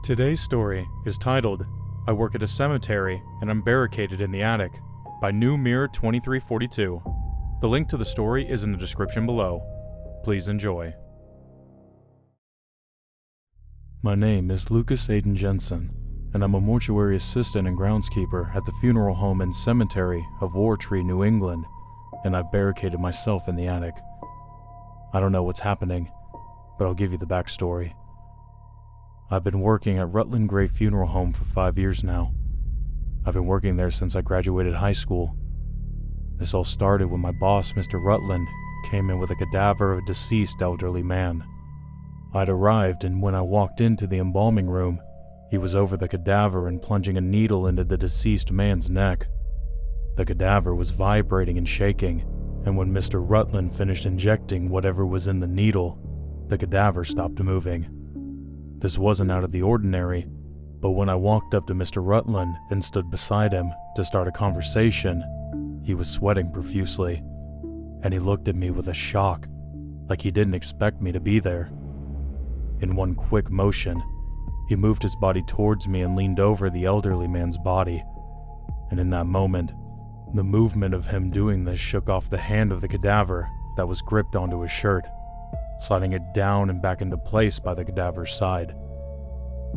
Today's story is titled, I Work at a Cemetery and I'm Barricaded in the Attic, by New Mirror 2342. The link to the story is in the description below. Please enjoy. My name is Lucas Aiden Jensen, and I'm a mortuary assistant and groundskeeper at the funeral home and cemetery of Wartree, New England, and I've barricaded myself in the attic. I don't know what's happening, but I'll give you the backstory. I've been working at Rutland Gray Funeral Home for 5 years now. I've been working there since I graduated high school. This all started when my boss, Mr. Rutland, came in with a cadaver of a deceased elderly man. I'd arrived, and when I walked into the embalming room, he was over the cadaver and plunging a needle into the deceased man's neck. The cadaver was vibrating and shaking, and when Mr. Rutland finished injecting whatever was in the needle, the cadaver stopped moving. This wasn't out of the ordinary, but when I walked up to Mr. Rutland and stood beside him to start a conversation, he was sweating profusely, and he looked at me with a shock, like he didn't expect me to be there. In one quick motion, he moved his body towards me and leaned over the elderly man's body, and in that moment, the movement of him doing this shook off the hand of the cadaver that was gripped onto his shirt, sliding it down and back into place by the cadaver's side.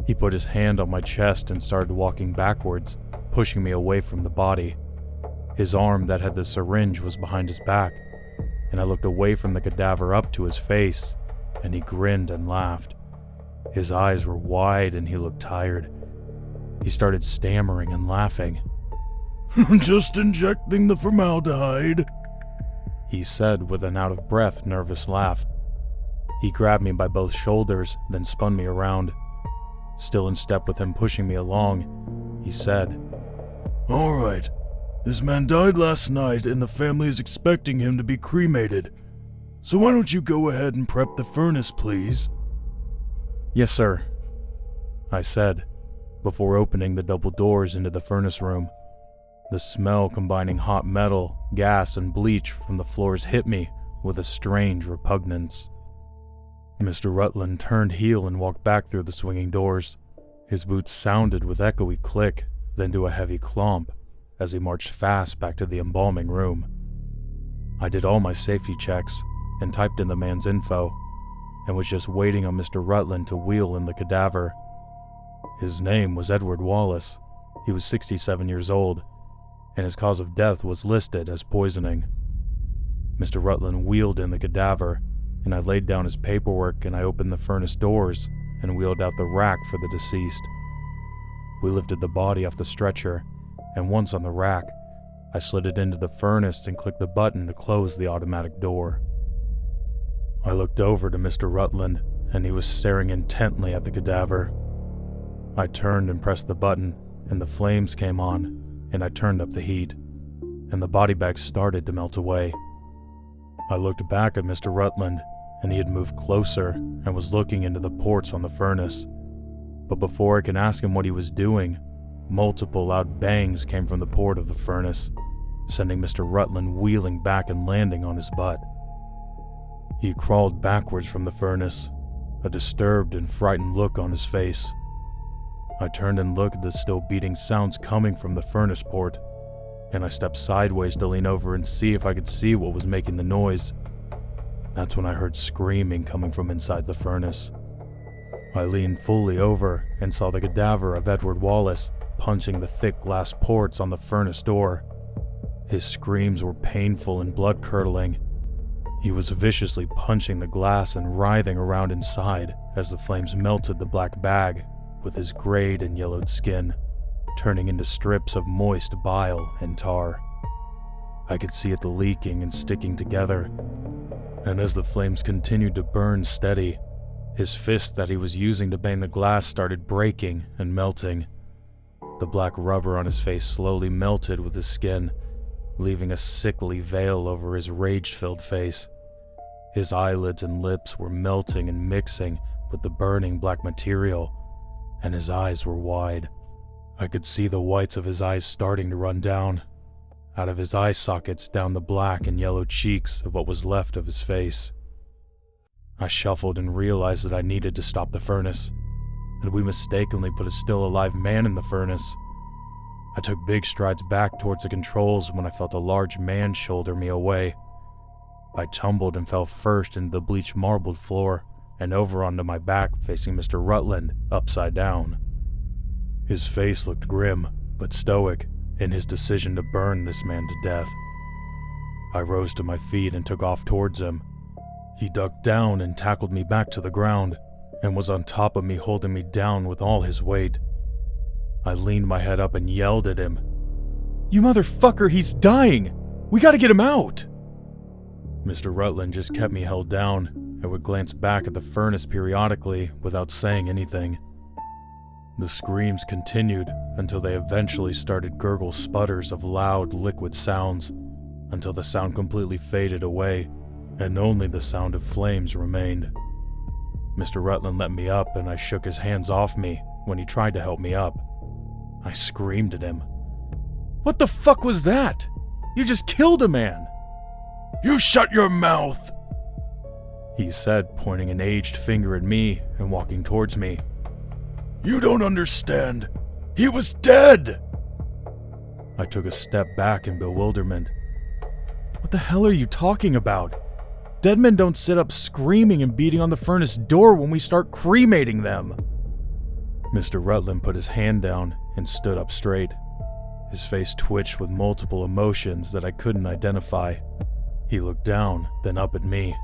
He put his hand on my chest and started walking backwards, pushing me away from the body. His arm that had the syringe was behind his back, and I looked away from the cadaver up to his face, and he grinned and laughed. His eyes were wide and he looked tired. He started stammering and laughing. "Just injecting the formaldehyde," he said with an out-of-breath, nervous laugh. He grabbed me by both shoulders, then spun me around. Still in step with him pushing me along, he said, "All right, this man died last night and the family is expecting him to be cremated. So why don't you go ahead and prep the furnace, please?" "Yes, sir," I said, before opening the double doors into the furnace room. The smell combining hot metal, gas, and bleach from the floors hit me with a strange repugnance. Mr. Rutland turned heel and walked back through the swinging doors. His boots sounded with echoey click, then to a heavy clomp, as he marched fast back to the embalming room. I did all my safety checks and typed in the man's info, and was just waiting on Mr. Rutland to wheel in the cadaver. His name was Edward Wallace. He was 67 years old, and his cause of death was listed as poisoning. Mr. Rutland wheeled in the cadaver, and I laid down his paperwork and I opened the furnace doors and wheeled out the rack for the deceased. We lifted the body off the stretcher, and once on the rack, I slid it into the furnace and clicked the button to close the automatic door. I looked over to Mr. Rutland, and he was staring intently at the cadaver. I turned and pressed the button, and the flames came on, and I turned up the heat, and the body bag started to melt away. I looked back at Mr. Rutland, and he had moved closer and was looking into the ports on the furnace. But before I could ask him what he was doing, multiple loud bangs came from the port of the furnace, sending Mr. Rutland wheeling back and landing on his butt. He crawled backwards from the furnace, a disturbed and frightened look on his face. I turned and looked at the still beating sounds coming from the furnace port, and I stepped sideways to lean over and see if I could see what was making the noise. That's when I heard screaming coming from inside the furnace. I leaned fully over and saw the cadaver of Edward Wallace punching the thick glass ports on the furnace door. His screams were painful and blood-curdling. He was viciously punching the glass and writhing around inside as the flames melted the black bag with his grayed and yellowed skin, turning into strips of moist bile and tar. I could see it leaking and sticking together, and as the flames continued to burn steady, his fist that he was using to bang the glass started breaking and melting. The black rubber on his face slowly melted with his skin, leaving a sickly veil over his rage-filled face. His eyelids and lips were melting and mixing with the burning black material, and his eyes were wide. I could see the whites of his eyes starting to run down, out of his eye sockets down the black and yellow cheeks of what was left of his face. I shuffled and realized that I needed to stop the furnace. and we mistakenly put a still alive man in the furnace. I took big strides back towards the controls when I felt a large man shoulder me away. I tumbled and fell first into the bleached marbled floor and over onto my back facing Mr. Rutland upside down. His face looked grim but stoic in his decision to burn this man to death. I rose to my feet and took off towards him. He ducked down and tackled me back to the ground and was on top of me, holding me down with all his weight. I leaned my head up and yelled at him, "You motherfucker, he's dying! We gotta get him out!" Mr. Rutland just kept me held down and would glance back at the furnace periodically without saying anything. The screams continued until they eventually started gurgle sputters of loud, liquid sounds, until the sound completely faded away and only the sound of flames remained. Mr. Rutland let me up and I shook his hands off me when he tried to help me up. I screamed at him. "What the fuck was that? You just killed a man!" "You shut your mouth!" he said, pointing an aged finger at me and walking towards me. "You don't understand. He was dead!" I took a step back in bewilderment. "What the hell are you talking about? Dead men don't sit up screaming and beating on the furnace door when we start cremating them." Mr. Rutland put his hand down and stood up straight. His face twitched with multiple emotions that I couldn't identify. He looked down, then up at me,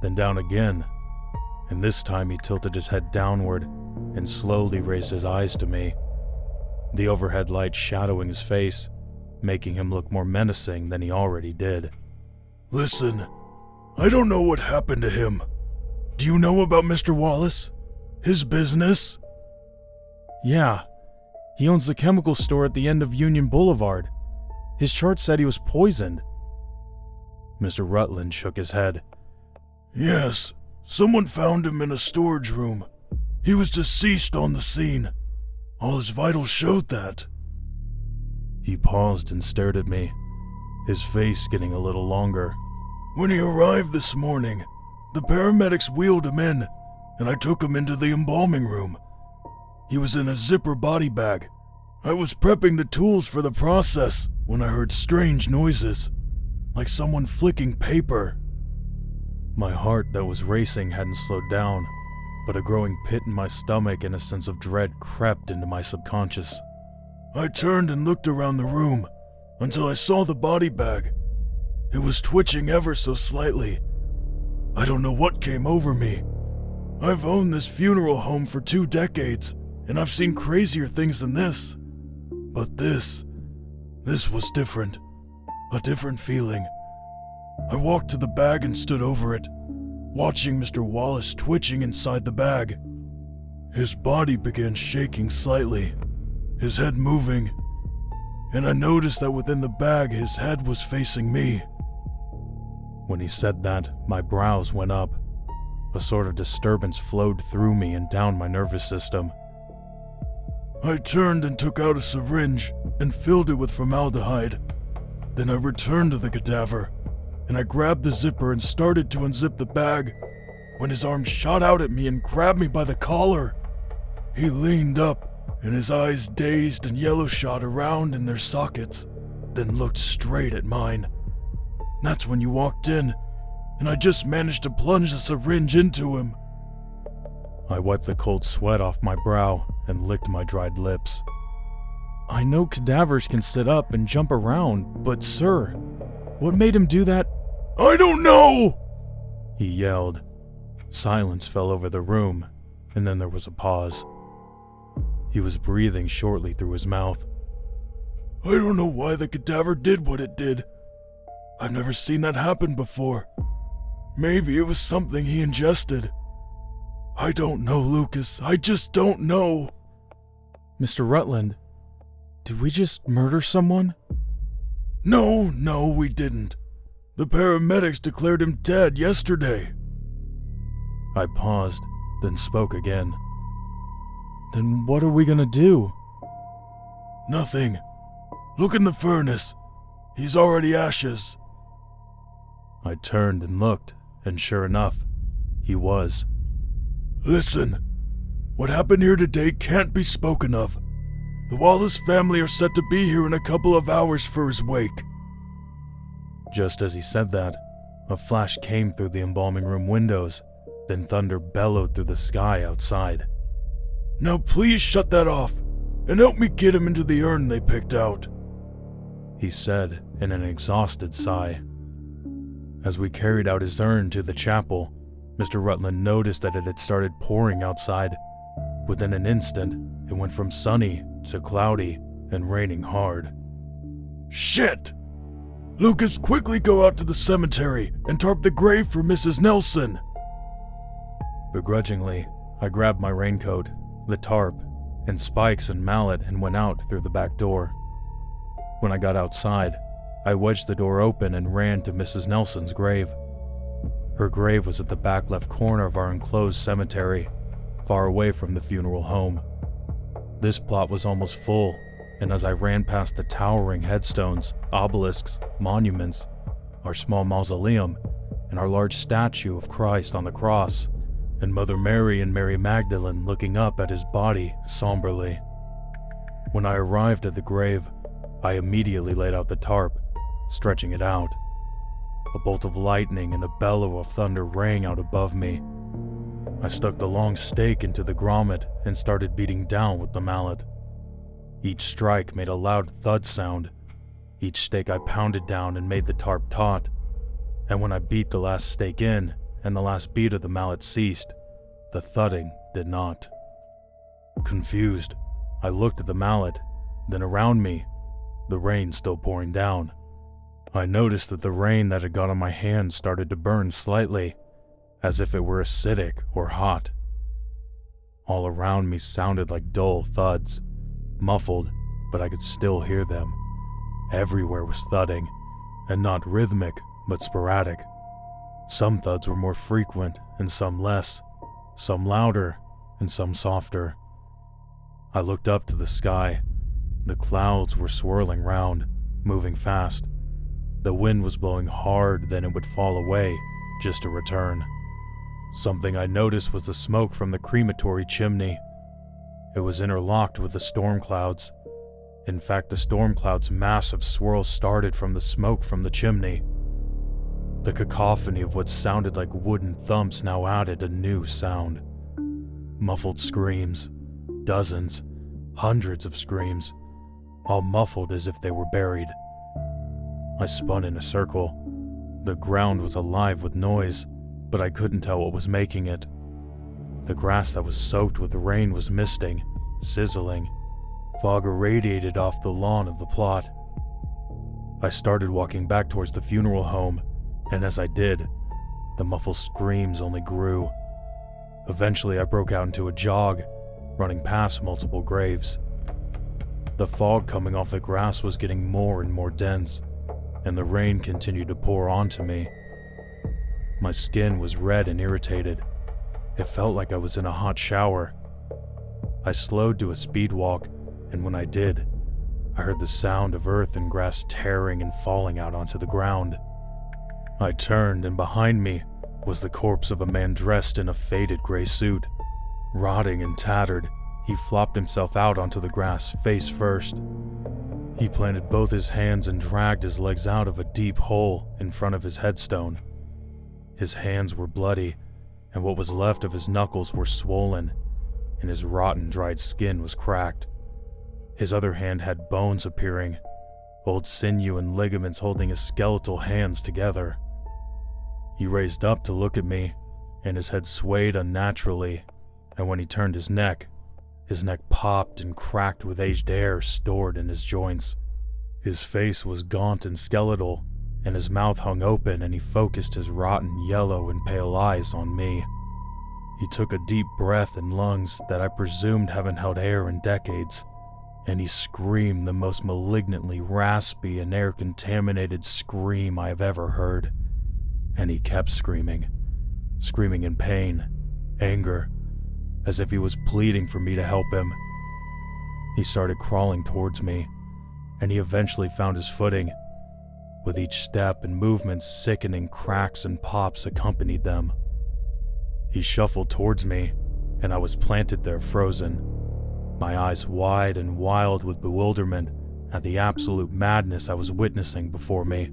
then down again, and this time he tilted his head downward and slowly raised his eyes to me, the overhead light shadowing his face, making him look more menacing than he already did. "Listen, I don't know what happened to him. Do you know about Mr. Wallace? His business?" "Yeah, he owns the chemical store at the end of Union Boulevard. His chart said he was poisoned." Mr. Rutland shook his head. "Yes, someone found him in a storage room. He was deceased on the scene. All his vitals showed that." He paused and stared at me, his face getting a little longer. "When he arrived this morning, the paramedics wheeled him in, and I took him into the embalming room. He was in a zipper body bag. I was prepping the tools for the process when I heard strange noises, like someone flicking paper." My heart that was racing hadn't slowed down, but a growing pit in my stomach and a sense of dread crept into my subconscious. I turned and looked around the room until I saw the body bag. It was twitching ever so slightly. I don't know what came over me. I've owned this funeral home for 2 decades, and I've seen crazier things than this. But this was different. A different feeling. I walked to the bag and stood over it, watching Mr. Wallace twitching inside the bag. His body began shaking slightly, his head moving, and I noticed that within the bag his head was facing me. When he said that, my brows went up. A sort of disturbance flowed through me and down my nervous system. I turned and took out a syringe and filled it with formaldehyde. Then I returned to the cadaver, and I grabbed the zipper and started to unzip the bag when his arm shot out at me and grabbed me by the collar. He leaned up, and his eyes dazed and yellow shot around in their sockets, then looked straight at mine. That's when you walked in, and I just managed to plunge the syringe into him. I wiped the cold sweat off my brow and licked my dried lips. "I know cadavers can sit up and jump around, but sir, what made him do that?" "I don't know!" he yelled. Silence fell over the room, and then there was a pause. He was breathing shortly through his mouth. "I don't know why the cadaver did what it did. I've never seen that happen before. Maybe it was something he ingested. I don't know, Lucas. I just don't know." "Mr. Rutland, did we just murder someone?" No, we didn't. The paramedics declared him dead yesterday." I paused, then spoke again. "Then what are we gonna do?" "Nothing. Look in the furnace. He's already ashes." I turned and looked, and sure enough, he was. "Listen, What happened here today can't be spoken of. The Wallace family are set to be here in a couple of hours for his wake." Just as he said that, a flash came through the embalming room windows, then thunder bellowed through the sky outside. "Now please shut that off, and help me get him into the urn they picked out," he said in an exhausted sigh. As we carried out his urn to the chapel, Mr. Rutland noticed that it had started pouring outside. Within an instant, it went from sunny to cloudy and raining hard. "Shit! Lucas, quickly go out to the cemetery and tarp the grave for Mrs. Nelson." Begrudgingly, I grabbed my raincoat, the tarp, and spikes and mallet and went out through the back door. When I got outside, I wedged the door open and ran to Mrs. Nelson's grave. Her grave was at the back left corner of our enclosed cemetery, far away from the funeral home. This plot was almost full, and as I ran past the towering headstones, obelisks, monuments, our small mausoleum, and our large statue of Christ on the cross, and Mother Mary and Mary Magdalene looking up at his body somberly. When I arrived at the grave, I immediately laid out the tarp, stretching it out. A bolt of lightning and a bellow of thunder rang out above me. I stuck the long stake into the grommet and started beating down with the mallet. Each strike made a loud thud sound. Each stake I pounded down and made the tarp taut. And when I beat the last stake in and the last beat of the mallet ceased, the thudding did not. Confused, I looked at the mallet, then around me, the rain still pouring down. I noticed that the rain that had got on my hands started to burn slightly, as if it were acidic or hot. All around me sounded like dull thuds, muffled, but I could still hear them. Everywhere was thudding, and not rhythmic, but sporadic. Some thuds were more frequent and some less, some louder and some softer. I looked up to the sky. The clouds were swirling round, moving fast. The wind was blowing hard, then it would fall away, just to return. Something I noticed was the smoke from the crematory chimney. It was interlocked with the storm clouds. In fact, the storm cloud's massive swirl started from the smoke from the chimney. The cacophony of what sounded like wooden thumps now added a new sound. Muffled screams, dozens, hundreds of screams, all muffled as if they were buried. I spun in a circle. The ground was alive with noise, but I couldn't tell what was making it. The grass that was soaked with rain was misting, sizzling. Fog irradiated off the lawn of the plot. I started walking back towards the funeral home, and as I did, the muffled screams only grew. Eventually, I broke out into a jog, running past multiple graves. The fog coming off the grass was getting more and more dense, and the rain continued to pour onto me. My skin was red and irritated. It felt like I was in a hot shower. I slowed to a speed walk, and when I did, I heard the sound of earth and grass tearing and falling out onto the ground. I turned, and behind me was the corpse of a man dressed in a faded gray suit. Rotting and tattered, he flopped himself out onto the grass face first. He planted both his hands and dragged his legs out of a deep hole in front of his headstone. His hands were bloody, and what was left of his knuckles were swollen, and his rotten, dried skin was cracked. His other hand had bones appearing, old sinew and ligaments holding his skeletal hands together. He raised up to look at me, and his head swayed unnaturally, and when he turned his neck popped and cracked with aged air stored in his joints. His face was gaunt and skeletal, and his mouth hung open, and he focused his rotten yellow and pale eyes on me. He took a deep breath in lungs that I presumed haven't held air in decades, and he screamed the most malignantly raspy and air-contaminated scream I have ever heard. And he kept screaming in pain, anger, as if he was pleading for me to help him. He started crawling towards me, and he eventually found his footing. With each step and movement, sickening cracks and pops accompanied them. He shuffled towards me, and I was planted there frozen, my eyes wide and wild with bewilderment at the absolute madness I was witnessing before me.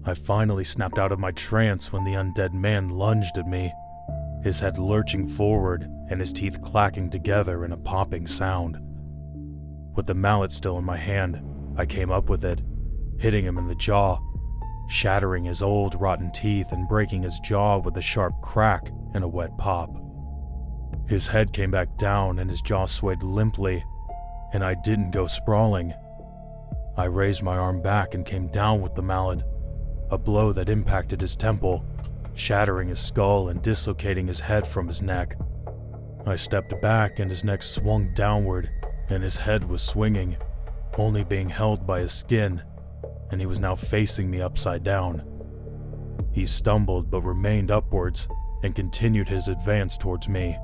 I finally snapped out of my trance when the undead man lunged at me, his head lurching forward and his teeth clacking together in a popping sound. With the mallet still in my hand, I came up with it, hitting him in the jaw, shattering his old rotten teeth and breaking his jaw with a sharp crack and a wet pop. His head came back down and his jaw swayed limply, and I didn't go sprawling. I raised my arm back and came down with the mallet, a blow that impacted his temple, shattering his skull and dislocating his head from his neck. I stepped back and his neck swung downward and his head was swinging, only being held by his skin, and he was now facing me upside down. He stumbled but remained upwards and continued his advance towards me.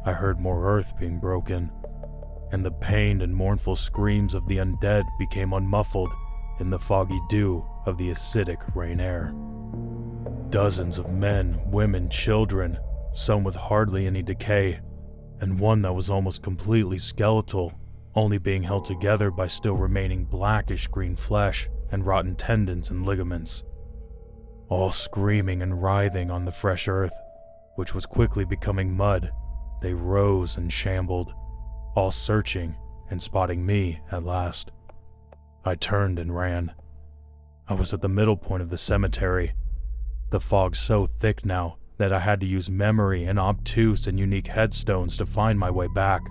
I heard more earth being broken, and the pained and mournful screams of the undead became unmuffled in the foggy dew of the acidic rain air. Dozens of men, women, children, some with hardly any decay, and one that was almost completely skeletal, only being held together by still remaining blackish green flesh and rotten tendons and ligaments. All screaming and writhing on the fresh earth, which was quickly becoming mud, they rose and shambled, all searching and spotting me at last. I turned and ran. I was at the middle point of the cemetery, the fog so thick now that I had to use memory and obtuse and unique headstones to find my way back.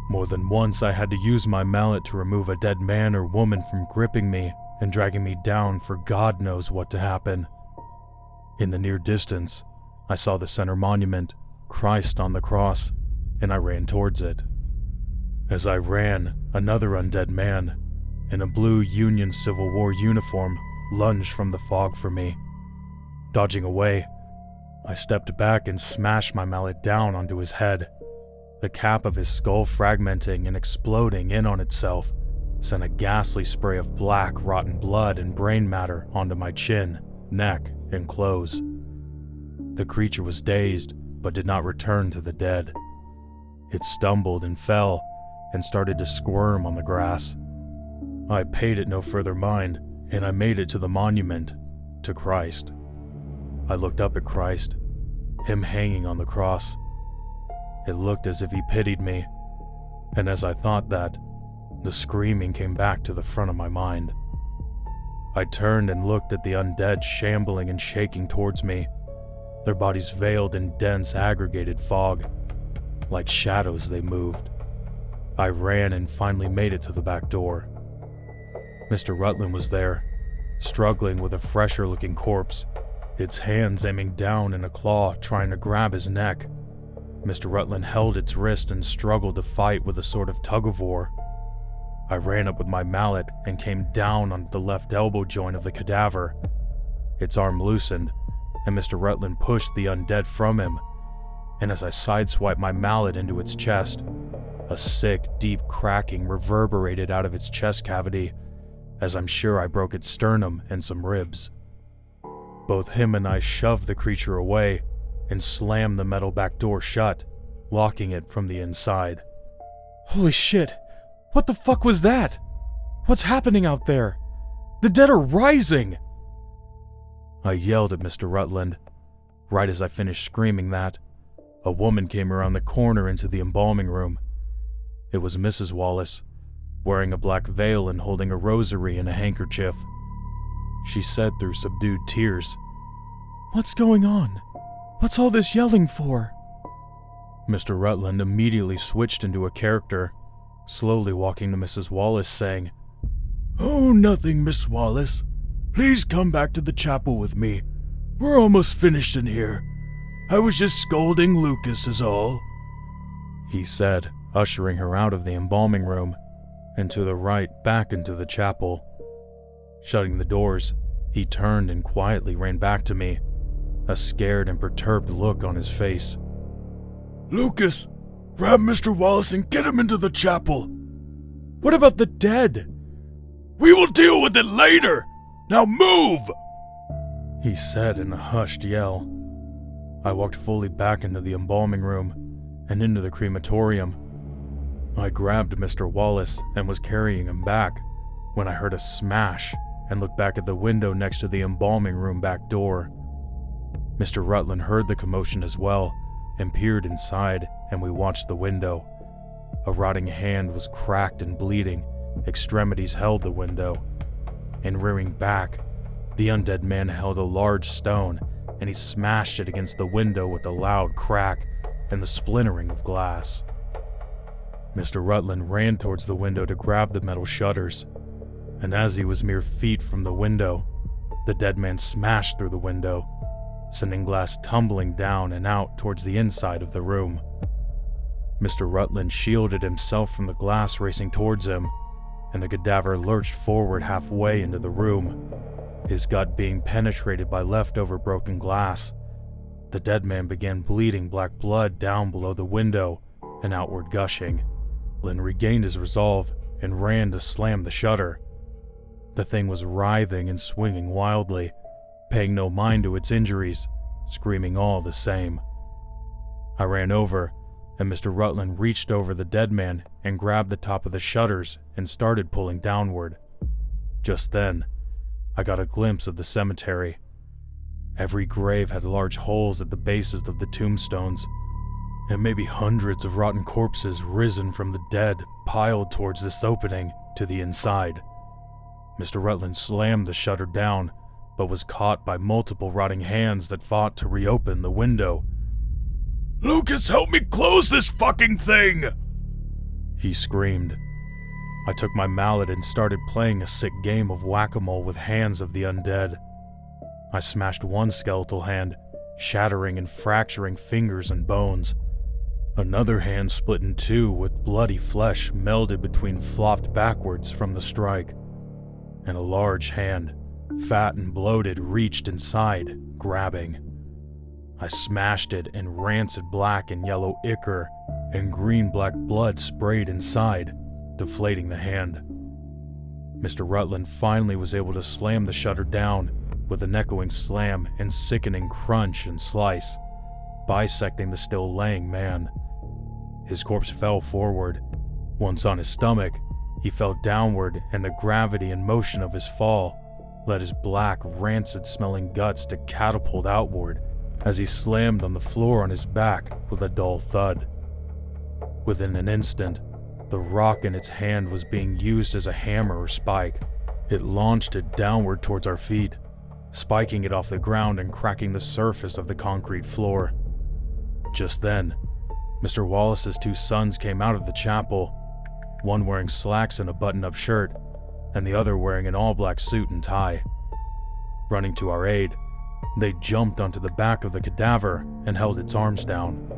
More than once I had to use my mallet to remove a dead man or woman from gripping me and dragging me down for God knows what to happen. In the near distance, I saw the center monument, Christ on the cross, and I ran towards it. As I ran, another undead man, in a blue Union Civil War uniform, lunged from the fog for me. Dodging away, I stepped back and smashed my mallet down onto his head. The cap of his skull fragmenting and exploding in on itself sent a ghastly spray of black, rotten blood and brain matter onto my chin, neck, and clothes. The creature was dazed, but did not return to the dead. It stumbled and fell, and started to squirm on the grass. I paid it no further mind, and I made it to the monument, to Christ. I looked up at Christ, him hanging on the cross. It looked as if he pitied me, and as I thought that, the screaming came back to the front of my mind. I turned and looked at the undead shambling and shaking towards me, their bodies veiled in dense, aggregated fog. Like shadows they moved. I ran and finally made it to the back door. Mr. Rutland was there, struggling with a fresher-looking corpse, its hands aiming down in a claw trying to grab his neck. Mr. Rutland held its wrist and struggled to fight with a sort of tug-of-war. I ran up with my mallet and came down onto the left elbow joint of the cadaver. Its arm loosened, and Mr. Rutland pushed the undead from him, and as I sideswiped my mallet into its chest, a sick, deep cracking reverberated out of its chest cavity, as I'm sure I broke its sternum and some ribs. Both him and I shoved the creature away and slammed the metal back door shut, locking it from the inside. Holy shit! What the fuck was that? What's happening out there? The dead are rising! I yelled at Mr. Rutland. Right as I finished screaming that, a woman came around the corner into the embalming room. It was Mrs. Wallace, wearing a black veil and holding a rosary and a handkerchief. She said through subdued tears, "What's going on? What's all this yelling for?" Mr. Rutland immediately switched into a character, slowly walking to Mrs. Wallace, saying, "Oh, nothing, Miss Wallace. Please come back to the chapel with me. We're almost finished in here. I was just scolding Lucas is all," he said, ushering her out of the embalming room and to the right back into the chapel. Shutting the doors, he turned and quietly ran back to me, a scared and perturbed look on his face. "Lucas, grab Mr. Wallace and get him into the chapel." "What about the dead?" "We will deal with it later. Now move!" he said in a hushed yell. I walked fully back into the embalming room and into the crematorium. I grabbed Mr. Wallace and was carrying him back when I heard a smash and looked back at the window next to the embalming room back door. Mr. Rutland heard the commotion as well and peered inside, and we watched the window. A rotting hand was cracked and bleeding, extremities held the window. And rearing back, the undead man held a large stone, and he smashed it against the window with a loud crack and the splintering of glass. Mr. Rutland ran towards the window to grab the metal shutters, and as he was mere feet from the window, the dead man smashed through the window, sending glass tumbling down and out towards the inside of the room. Mr. Rutland shielded himself from the glass racing towards him, and the cadaver lurched forward halfway into the room, his gut being penetrated by leftover broken glass. The dead man began bleeding black blood down below the window and outward gushing. Lynn regained his resolve and ran to slam the shutter. The thing was writhing and swinging wildly, paying no mind to its injuries, screaming all the same. I ran over, and Mr. Rutland reached over the dead man and grabbed the top of the shutters and started pulling downward. Just then, I got a glimpse of the cemetery. Every grave had large holes at the bases of the tombstones, and maybe hundreds of rotten corpses risen from the dead piled towards this opening to the inside. Mr. Rutland slammed the shutter down, but was caught by multiple rotting hands that fought to reopen the window. "Lucas, help me close this fucking thing!" he screamed. I took my mallet and started playing a sick game of whack-a-mole with hands of the undead. I smashed one skeletal hand, shattering and fracturing fingers and bones. Another hand split in two with bloody flesh melded between flopped backwards from the strike. And a large hand, fat and bloated, reached inside, grabbing. I smashed it, and rancid black and yellow ichor and green-black blood sprayed inside, deflating the hand. Mr. Rutland finally was able to slam the shutter down with an echoing slam and sickening crunch and slice, bisecting the still laying man. His corpse fell forward. Once on his stomach, he fell downward, and the gravity and motion of his fall led his black, rancid-smelling guts to catapult outward as he slammed on the floor on his back with a dull thud. Within an instant, the rock in its hand was being used as a hammer or spike. It launched it downward towards our feet, spiking it off the ground and cracking the surface of the concrete floor. Just then, Mr. Wallace's two sons came out of the chapel, one wearing slacks and a button-up shirt, and the other wearing an all-black suit and tie. Running to our aid, they jumped onto the back of the cadaver and held its arms down.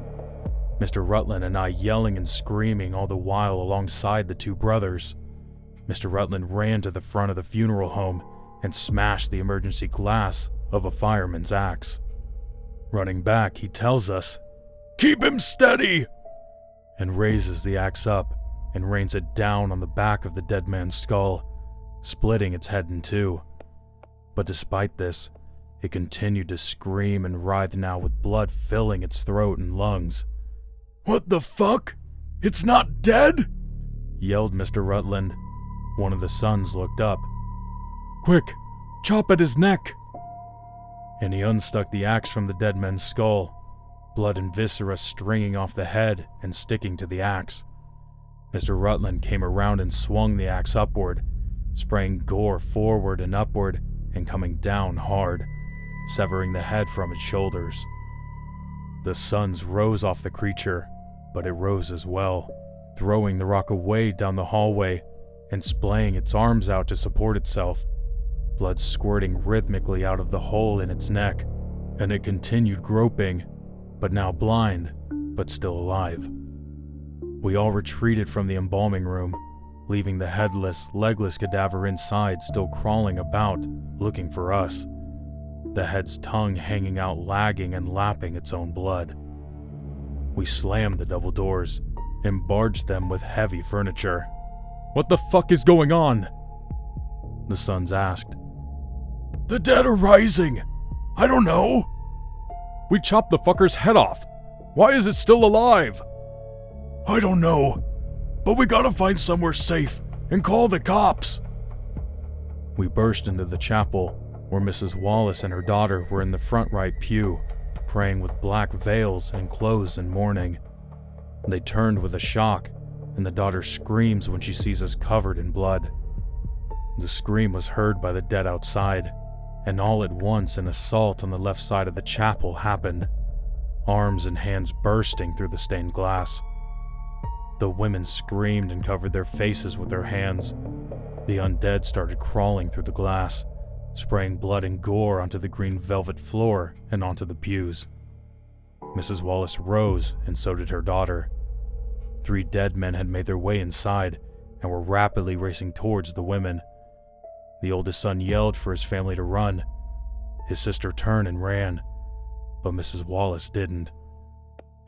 Mr. Rutland and I yelling and screaming all the while alongside the two brothers. Mr. Rutland ran to the front of the funeral home and smashed the emergency glass of a fireman's axe. Running back, he tells us, "Keep him steady!" and raises the axe up and rains it down on the back of the dead man's skull, splitting its head in two. But despite this, it continued to scream and writhe now with blood filling its throat and lungs. "What the fuck? It's not dead?" yelled Mr. Rutland. One of the sons looked up. "Quick, chop at his neck!" And he unstuck the axe from the dead man's skull, blood and viscera stringing off the head and sticking to the axe. Mr. Rutland came around and swung the axe upward, spraying gore forward and upward and coming down hard, severing the head from its shoulders. The sons rose off the creature, but it rose as well, throwing the rock away down the hallway and splaying its arms out to support itself, blood squirting rhythmically out of the hole in its neck, and it continued groping, but now blind, but still alive. We all retreated from the embalming room, leaving the headless, legless cadaver inside still crawling about, looking for us, the head's tongue hanging out, lagging and lapping its own blood. We slammed the double doors and barged them with heavy furniture. "What the fuck is going on?" the sons asked. "The dead are rising. I don't know." We chopped the fucker's head off. Why is it still alive? I don't know, but we gotta find somewhere safe and call the cops. We burst into the chapel, where Mrs. Wallace and her daughter were in the front right pew, praying with black veils and clothes in mourning. They turned with a shock, and the daughter screams when she sees us covered in blood. The scream was heard by the dead outside, and all at once an assault on the left side of the chapel happened, arms and hands bursting through the stained glass. The women screamed and covered their faces with their hands. The undead started crawling through the glass, spraying blood and gore onto the green velvet floor and onto the pews. Mrs. Wallace rose, and so did her daughter. 3 dead men had made their way inside and were rapidly racing towards the women. The oldest son yelled for his family to run. His sister turned and ran, but Mrs. Wallace didn't.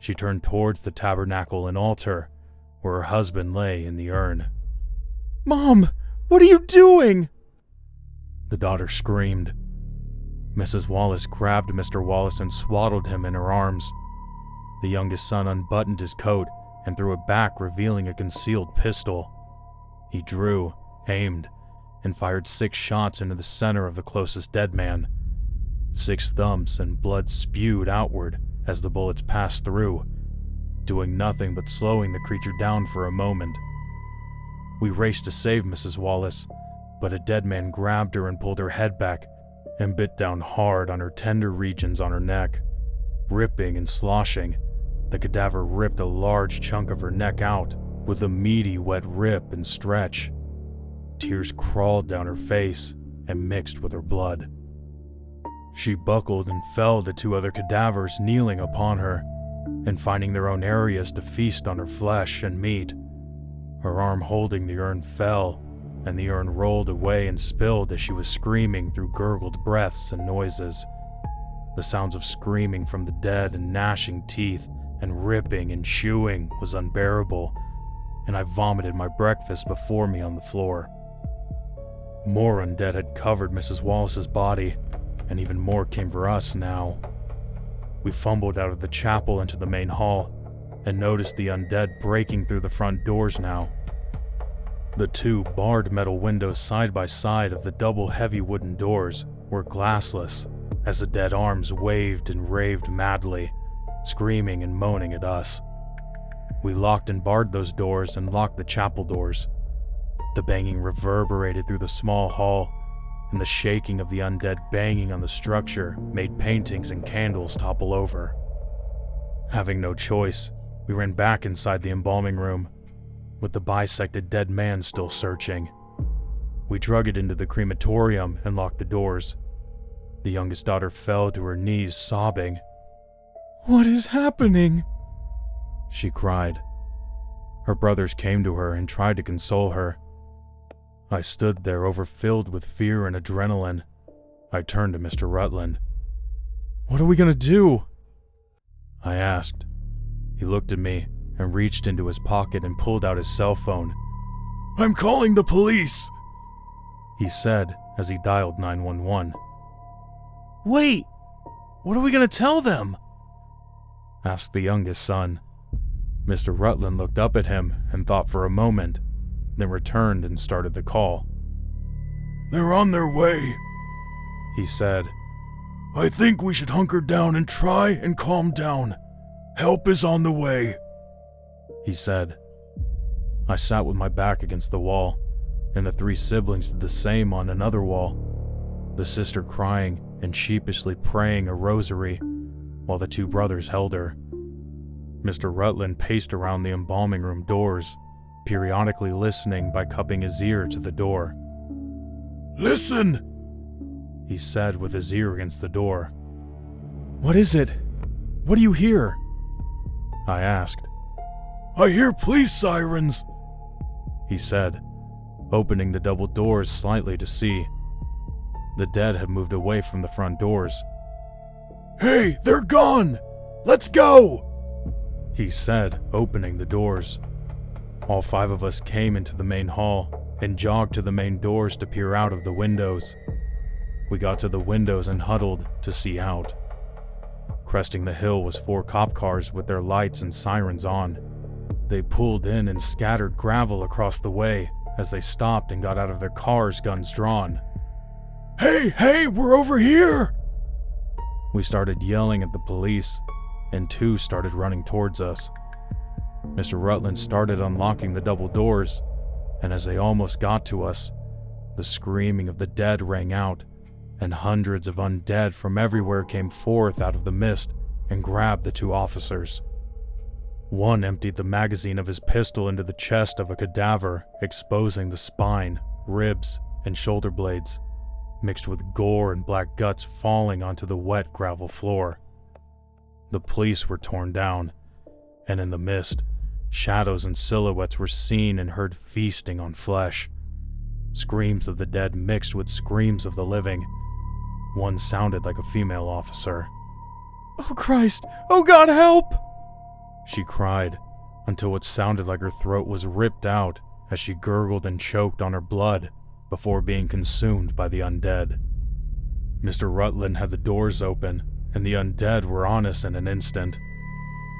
She turned towards the tabernacle and altar, where her husband lay in the urn. Mom, what are you doing? The daughter screamed. Mrs. Wallace grabbed Mr. Wallace and swaddled him in her arms. The youngest son unbuttoned his coat and threw it back, revealing a concealed pistol. He drew, aimed, and fired 6 shots into the center of the closest dead man. 6 thumps and blood spewed outward as the bullets passed through, doing nothing but slowing the creature down for a moment. We raced to save Mrs. Wallace, but a dead man grabbed her and pulled her head back and bit down hard on her tender regions on her neck. Ripping and sloshing, the cadaver ripped a large chunk of her neck out with a meaty wet rip and stretch. Tears crawled down her face and mixed with her blood. She buckled and fell to 2 other cadavers kneeling upon her and finding their own areas to feast on her flesh and meat. Her arm holding the urn fell, and the urn rolled away and spilled as she was screaming through gurgled breaths and noises. The sounds of screaming from the dead and gnashing teeth and ripping and chewing was unbearable, and I vomited my breakfast before me on the floor. More undead had covered Mrs. Wallace's body, and even more came for us now. We fumbled out of the chapel into the main hall, and noticed the undead breaking through the front doors now. The 2 barred metal windows side by side of the double heavy wooden doors were glassless, as the dead arms waved and raved madly, screaming and moaning at us. We locked and barred those doors and locked the chapel doors. The banging reverberated through the small hall, and the shaking of the undead banging on the structure made paintings and candles topple over. Having no choice, we ran back inside the embalming room, with the bisected dead man still searching. We drug it into the crematorium and locked the doors. The youngest daughter fell to her knees, sobbing. What is happening? She cried. Her brothers came to her and tried to console her. I stood there overfilled with fear and adrenaline. I turned to Mr. Rutland. What are we gonna do? I asked. He looked at me and reached into his pocket and pulled out his cell phone. I'm calling the police, he said as he dialed 911. Wait! What are we gonna tell them? Asked the youngest son. Mr. Rutland looked up at him and thought for a moment, then returned and started the call. They're on their way, he said. I think we should hunker down and try and calm down. Help is on the way, he said. I sat with my back against the wall, and the 3 siblings did the same on another wall, the sister crying and sheepishly praying a rosary, while the 2 brothers held her. Mr. Rutland paced around the embalming room doors, periodically listening by cupping his ear to the door. Listen, he said with his ear against the door. What is it? What do you hear? I asked. I hear police sirens, he said, opening the double doors slightly to see. The dead had moved away from the front doors. Hey, they're gone! Let's go! He said, opening the doors. All 5 of us came into the main hall and jogged to the main doors to peer out of the windows. We got to the windows and huddled to see out. Cresting the hill was 4 cop cars with their lights and sirens on. They pulled in and scattered gravel across the way as they stopped and got out of their cars, guns drawn. Hey, we're over here! We started yelling at the police, and 2 started running towards us. Mr. Rutland started unlocking the double doors, and as they almost got to us, the screaming of the dead rang out, and hundreds of undead from everywhere came forth out of the mist and grabbed the 2 officers. One emptied the magazine of his pistol into the chest of a cadaver, exposing the spine, ribs, and shoulder blades, mixed with gore and black guts falling onto the wet gravel floor. The police were torn down, and in the mist, shadows and silhouettes were seen and heard feasting on flesh. Screams of the dead mixed with screams of the living. One sounded like a female officer. "Oh Christ! Oh God, help!" She cried until what sounded like her throat was ripped out as she gurgled and choked on her blood before being consumed by the undead. Mr. Rutland had the doors open, and the undead were on us in an instant.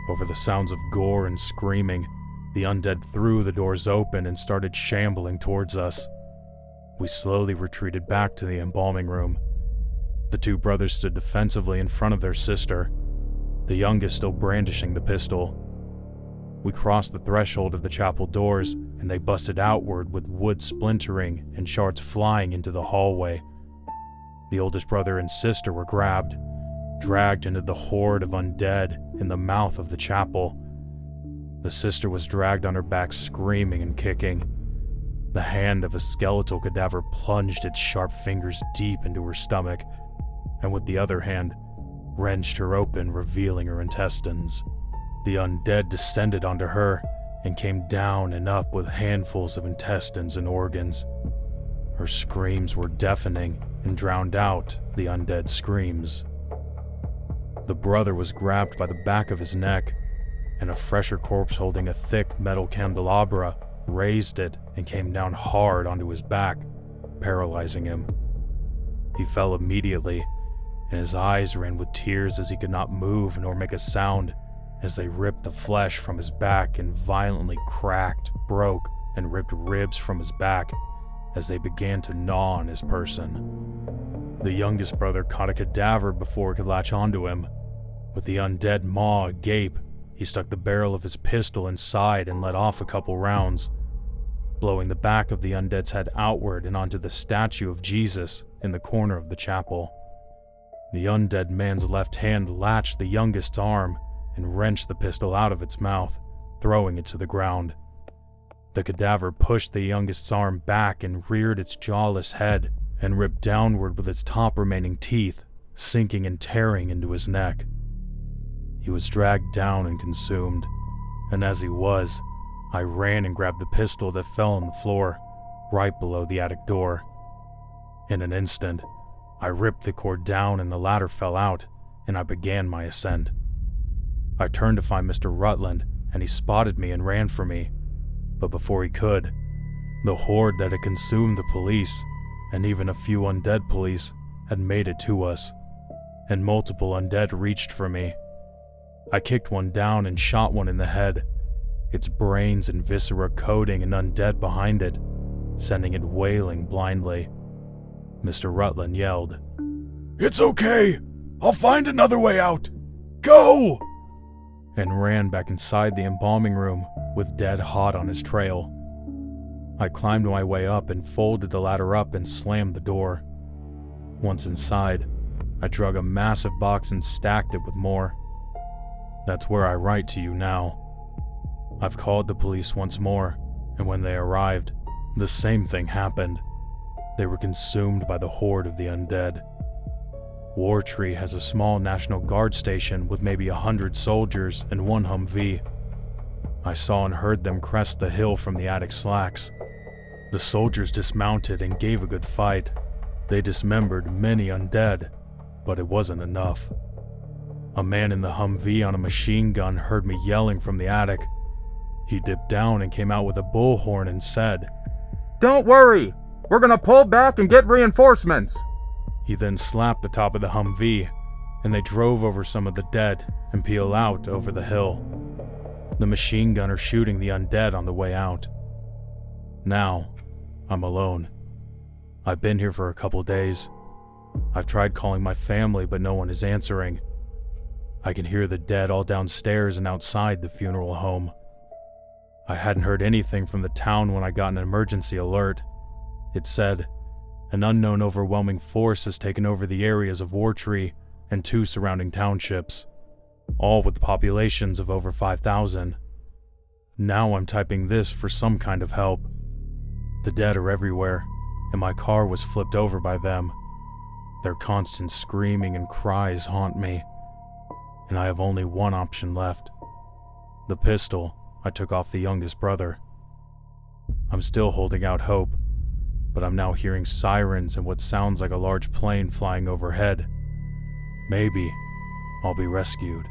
Over the sounds of gore and screaming, the undead threw the doors open and started shambling towards us. We slowly retreated back to the embalming room. The 2 brothers stood defensively in front of their sister, the youngest still brandishing the pistol. We crossed the threshold of the chapel doors, and they busted outward with wood splintering and shards flying into the hallway. The oldest brother and sister were grabbed, dragged into the horde of undead in the mouth of the chapel. The sister was dragged on her back screaming and kicking. The hand of a skeletal cadaver plunged its sharp fingers deep into her stomach, and with the other hand, wrenched her open, revealing her intestines. The undead descended onto her and came down and up with handfuls of intestines and organs. Her screams were deafening and drowned out the undead screams. The brother was grabbed by the back of his neck, and a fresher corpse holding a thick metal candelabra raised it and came down hard onto his back, paralyzing him. He fell immediately, and his eyes ran with tears as he could not move nor make a sound as they ripped the flesh from his back and violently cracked, broke, and ripped ribs from his back as they began to gnaw on his person. The youngest brother caught a cadaver before it could latch onto him. With the undead maw agape, he stuck the barrel of his pistol inside and let off a couple rounds, blowing the back of the undead's head outward and onto the statue of Jesus in the corner of the chapel. The undead man's left hand latched the youngest's arm and wrenched the pistol out of its mouth, throwing it to the ground. The cadaver pushed the youngest's arm back and reared its jawless head and ripped downward with its top remaining teeth, sinking and tearing into his neck. He was dragged down and consumed, and as he was, I ran and grabbed the pistol that fell on the floor, right below the attic door. In an instant, I ripped the cord down and the ladder fell out, and I began my ascent. I turned to find Mr. Rutland, and he spotted me and ran for me, but before he could, the horde that had consumed the police, and even a few undead police, had made it to us, and multiple undead reached for me. I kicked one down and shot one in the head, its brains and viscera coating an undead behind it, sending it wailing blindly. Mr. Rutland yelled, "It's okay! I'll find another way out! Go!" and ran back inside the embalming room with dead hot on his trail. I climbed my way up and folded the ladder up and slammed the door. Once inside, I drug a massive box and stacked it with more. That's where I write to you now. I've called the police once more, and when they arrived, the same thing happened. They were consumed by the horde of the undead. Wartree has a small National Guard station with maybe 100 soldiers and 1 Humvee. I saw and heard them crest the hill from the attic slacks. The soldiers dismounted and gave a good fight. They dismembered many undead, but it wasn't enough. A man in the Humvee on a machine gun heard me yelling from the attic. He dipped down and came out with a bullhorn and said, "Don't worry, we're gonna pull back and get reinforcements." He then slapped the top of the Humvee, and they drove over some of the dead and peel out over the hill. The machine gunner shooting the undead on the way out. Now, I'm alone. I've been here for a couple days. I've tried calling my family, but no one is answering. I can hear the dead all downstairs and outside the funeral home. I hadn't heard anything from the town when I got an emergency alert. It said, an unknown overwhelming force has taken over the areas of Wartree and 2 surrounding townships, all with populations of over 5,000. Now I'm typing this for some kind of help. The dead are everywhere, and my car was flipped over by them. Their constant screaming and cries haunt me, and I have only one option left. The pistol I took off the youngest brother. I'm still holding out hope, but I'm now hearing sirens and what sounds like a large plane flying overhead. Maybe I'll be rescued.